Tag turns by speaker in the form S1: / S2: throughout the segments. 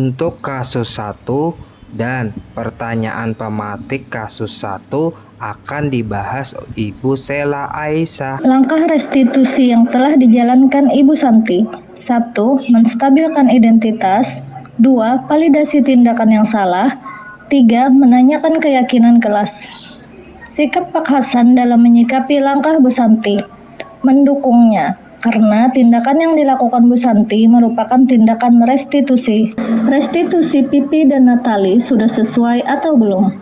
S1: Untuk kasus 1 dan pertanyaan pematik kasus 1 akan dibahas Ibu Sela Aisyah.
S2: Langkah restitusi yang telah dijalankan Ibu Santi. 1. Menstabilkan identitas. 2. Validasi tindakan yang salah. 3. Menanyakan keyakinan kelas. Sikap Pak Hasan dalam menyikapi langkah Bu Santi. Mendukungnya, karena tindakan yang dilakukan Bu Santi merupakan tindakan restitusi. Restitusi Pipi dan Natali sudah sesuai atau belum?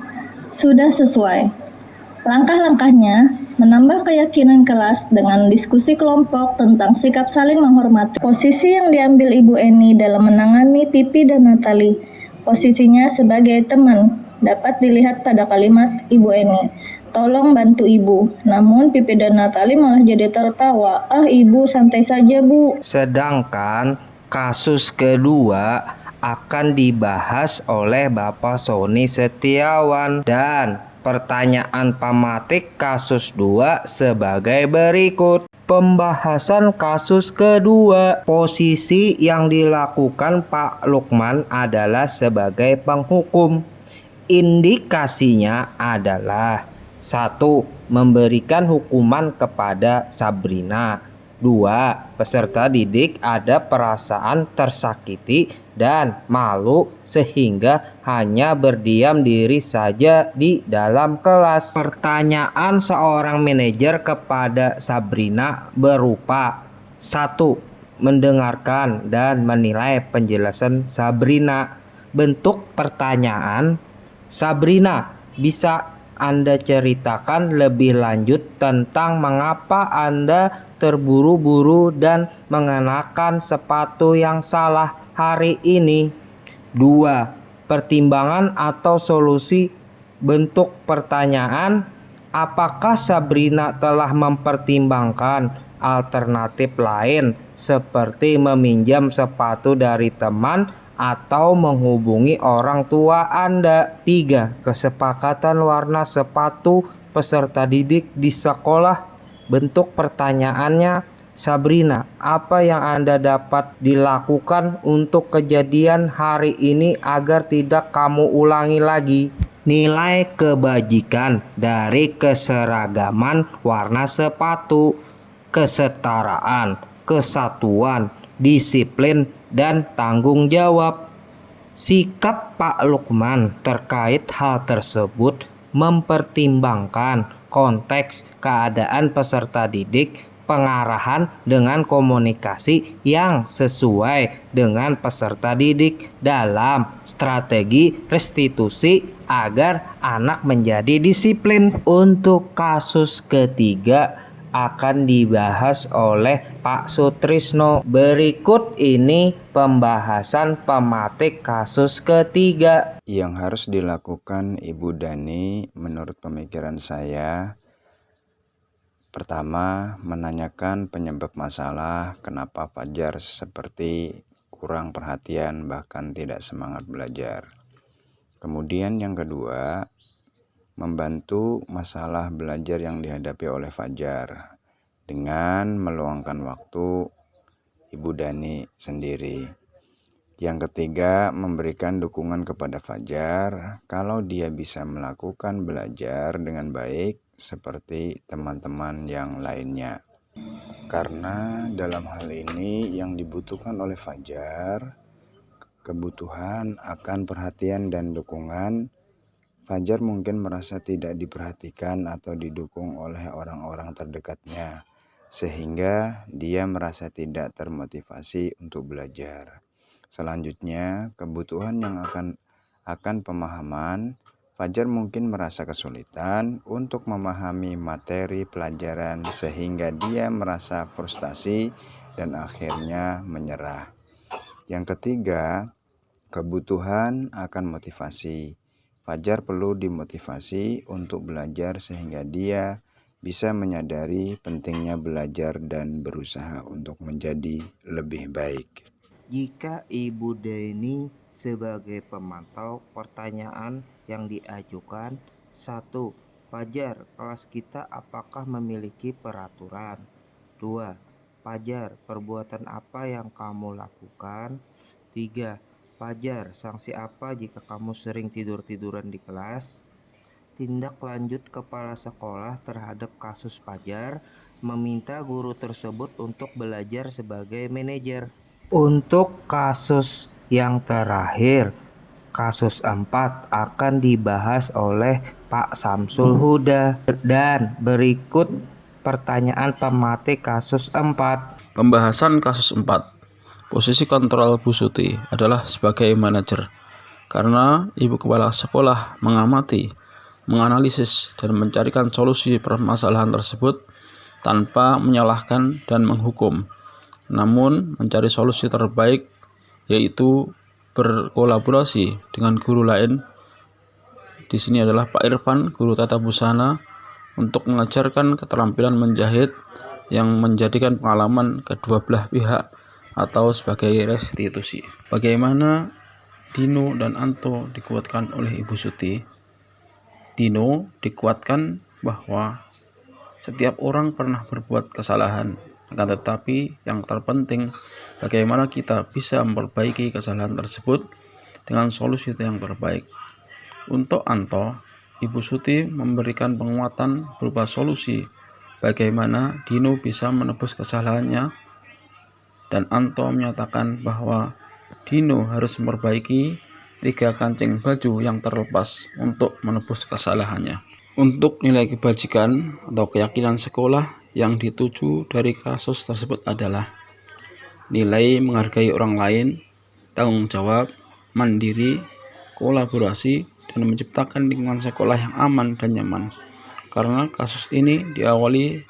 S2: Sudah sesuai. Langkah-langkahnya, menambah keyakinan kelas dengan diskusi kelompok tentang sikap saling menghormati. Posisi yang diambil Ibu Eni dalam menangani Pipi dan Natali, posisinya sebagai teman, dapat dilihat pada kalimat Ibu Eni. Tolong bantu Ibu. Namun Pipi dan Natali malah jadi tertawa. Ah Ibu, santai saja Bu.
S1: Sedangkan kasus kedua akan dibahas oleh Bapak Sony Setiawan dan pertanyaan pematik kasus 2 sebagai berikut. Pembahasan kasus kedua. Posisi yang dilakukan Pak Lukman adalah sebagai penghukum. Indikasinya adalah 1. Memberikan hukuman kepada Sabrina. 2. Peserta didik ada perasaan tersakiti dan malu sehingga hanya berdiam diri saja di dalam kelas. Pertanyaan seorang manajer kepada Sabrina berupa 1. Mendengarkan dan menilai penjelasan Sabrina. Bentuk pertanyaan, Sabrina, bisa Anda ceritakan lebih lanjut tentang mengapa Anda terburu-buru dan mengenakan sepatu yang salah hari ini? 2. Pertimbangan atau solusi. Bentuk pertanyaan, apakah Sabrina telah mempertimbangkan alternatif lain seperti meminjam sepatu dari teman atau menghubungi orang tua Anda? 3. Kesepakatan warna sepatu peserta didik di sekolah. Bentuk pertanyaannya, Sabrina, apa yang Anda dapat dilakukan untuk kejadian hari ini agar tidak kamu ulangi lagi? Nilai kebajikan dari keseragaman warna sepatu, kesetaraan, kesatuan, disiplin, dan tanggung jawab. Sikap Pak Lukman terkait hal tersebut mempertimbangkan konteks keadaan peserta didik, pengarahan dengan komunikasi yang sesuai dengan peserta didik dalam strategi restitusi agar anak menjadi disiplin. Untuk kasus ketiga akan dibahas oleh Pak Sutrisno. Berikut ini pembahasan pematik kasus ketiga.
S3: Yang harus dilakukan Ibu Dani menurut pemikiran saya, pertama, menanyakan penyebab masalah kenapa Fajar seperti kurang perhatian bahkan tidak semangat belajar. Kemudian yang kedua, membantu masalah belajar yang dihadapi oleh Fajar dengan meluangkan waktu Ibu Dani sendiri. Yang ketiga, memberikan dukungan kepada Fajar kalau dia bisa melakukan belajar dengan baik seperti teman-teman yang lainnya. Karena dalam hal ini yang dibutuhkan oleh Fajar, kebutuhan akan perhatian dan dukungan. Fajar mungkin merasa tidak diperhatikan atau didukung oleh orang-orang terdekatnya, sehingga dia merasa tidak termotivasi untuk belajar. Selanjutnya, kebutuhan yang akan pemahaman. Fajar mungkin merasa kesulitan untuk memahami materi pelajaran sehingga dia merasa frustasi dan akhirnya menyerah. Yang ketiga, kebutuhan akan motivasi. Fajar perlu dimotivasi untuk belajar sehingga dia bisa menyadari pentingnya belajar dan berusaha untuk menjadi lebih baik.
S1: Jika Ibu Deni sebagai pemantau, pertanyaan yang diajukan 1. Fajar, kelas kita apakah memiliki peraturan? 2. Fajar, perbuatan apa yang kamu lakukan? 3. Fajar, sanksi apa jika kamu sering tidur-tiduran di kelas? Tindak lanjut kepala sekolah terhadap kasus Fajar meminta guru tersebut untuk belajar sebagai manajer. Untuk kasus yang terakhir, kasus 4 akan dibahas oleh Pak Samsul Huda. Dan berikut pertanyaan pematik kasus 4.
S4: Pembahasan kasus 4. Posisi kontrol Bu Suti adalah sebagai manajer, karena ibu kepala sekolah mengamati, menganalisis, dan mencarikan solusi permasalahan tersebut tanpa menyalahkan dan menghukum, namun mencari solusi terbaik, yaitu berkolaborasi dengan guru lain. Di sini adalah Pak Irfan, guru tata busana, untuk mengajarkan keterampilan menjahit yang menjadikan pengalaman kedua belah pihak atau sebagai restitusi. Bagaimana Dino dan Anto dikuatkan oleh Ibu Suti? Dino dikuatkan bahwa setiap orang pernah berbuat kesalahan, akan tetapi yang terpenting bagaimana kita bisa memperbaiki kesalahan tersebut dengan solusi yang terbaik. Untuk Anto, Ibu Suti memberikan penguatan berupa solusi bagaimana Dino bisa menebus kesalahannya, dan Anto menyatakan bahwa Dino harus memperbaiki 3 kancing baju yang terlepas untuk menebus kesalahannya. Untuk nilai kebajikan atau keyakinan sekolah yang dituju dari kasus tersebut adalah nilai menghargai orang lain, tanggung jawab, mandiri, kolaborasi, dan menciptakan lingkungan sekolah yang aman dan nyaman. Karena kasus ini diawali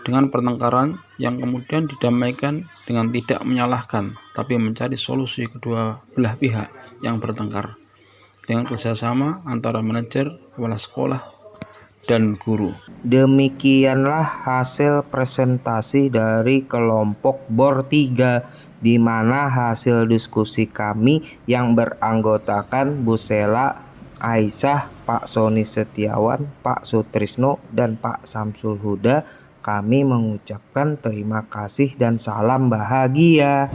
S4: dengan pertengkaran yang kemudian didamaikan dengan tidak menyalahkan, tapi mencari solusi kedua belah pihak yang bertengkar dengan kerjasama antara manajer, kepala sekolah, dan guru.
S1: Demikianlah hasil presentasi dari kelompok BOR 3, di mana hasil diskusi kami yang beranggotakan Bu Sela, Aisyah, Pak Soni Setiawan, Pak Sutrisno, dan Pak Samsul Huda. Kami mengucapkan terima kasih dan salam bahagia.